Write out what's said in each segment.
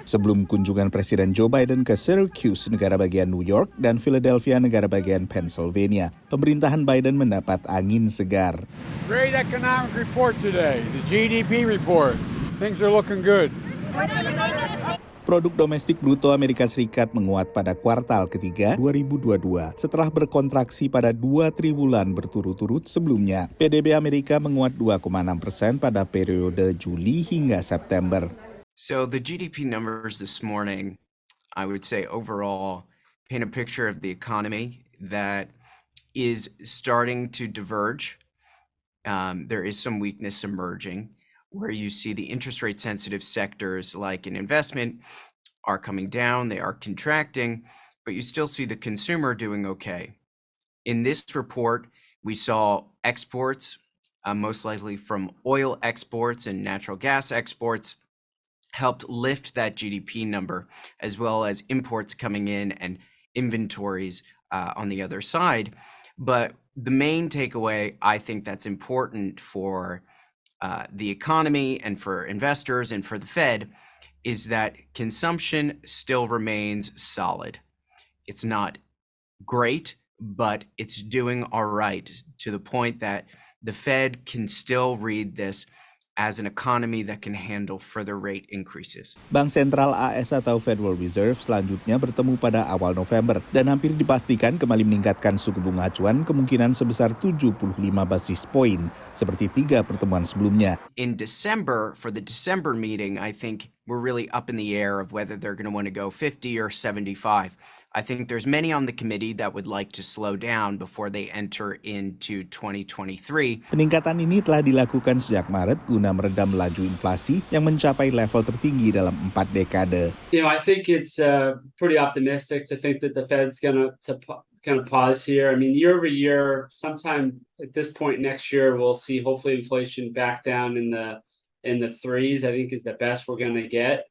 Sebelum kunjungan Presiden Joe Biden ke Syracuse, negara bagian New York, dan Philadelphia, negara bagian Pennsylvania, pemerintahan Biden mendapat angin segar. Great economic report today, the GDP report. Things are looking good. Produk Domestik Bruto Amerika Serikat menguat pada kuartal ketiga 2022 setelah berkontraksi pada 2 triwulan berturut-turut sebelumnya. PDB Amerika menguat 2,6% pada periode Juli hingga September. So the GDP numbers this morning, I would say overall, paint a picture of the economy that is starting to diverge. There is some weakness emerging, where you see the interest rate sensitive sectors like in investment are coming down, they are contracting, but you still see the consumer doing okay. In this report, we saw exports, most likely from oil exports and natural gas exports, helped lift that GDP number, as well as imports coming in and inventories on the other side. But the main takeaway, I think that's important for the economy and for investors and for the Fed is that consumption still remains solid. It's not great, but it's doing all right to the point that the Fed can still read this as an economy that can handle further rate increases. Bank Sentral AS atau Federal Reserve selanjutnya bertemu pada awal November dan hampir dipastikan kembali meningkatkan suku bunga acuan kemungkinan sebesar 75 basis poin seperti 3 pertemuan sebelumnya. In December, for the December meeting, I think we're really up in the air of whether they're going to want to go 50 or 75. I think there's many on the committee that would like to slow down before they enter into 2023. Peningkatan ini telah dilakukan sejak Maret guna meredam laju inflasi yang mencapai level tertinggi dalam 4 dekade. I think it's pretty optimistic to think that the Fed's going to kind of pause here. I mean, year over year, sometime at this point next year, we'll see hopefully inflation back down in the threes. I think is the best we're going to get.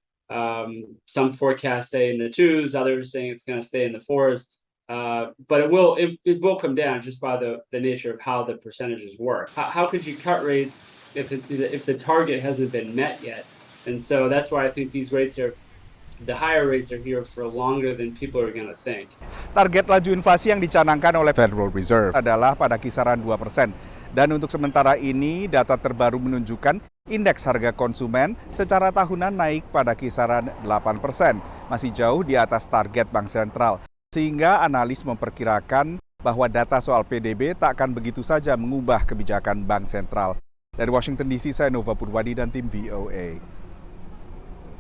Some forecasts say in the twos, others saying it's going to stay in the fours. But it will come down just by the nature of how the percentages work. How could you cut rates if the target hasn't been met yet? And so that's why I think the higher rates are here for longer than people are going to think. Target laju inflasi yang dicanangkan oleh Federal Reserve adalah pada kisaran 2%. Dan untuk sementara ini, data terbaru menunjukkan indeks harga konsumen secara tahunan naik pada kisaran 8%, masih jauh di atas target Bank Sentral. Sehingga analis memperkirakan bahwa data soal PDB tak akan begitu saja mengubah kebijakan Bank Sentral. Dari Washington DC, saya Nova Purwadi dan tim VOA.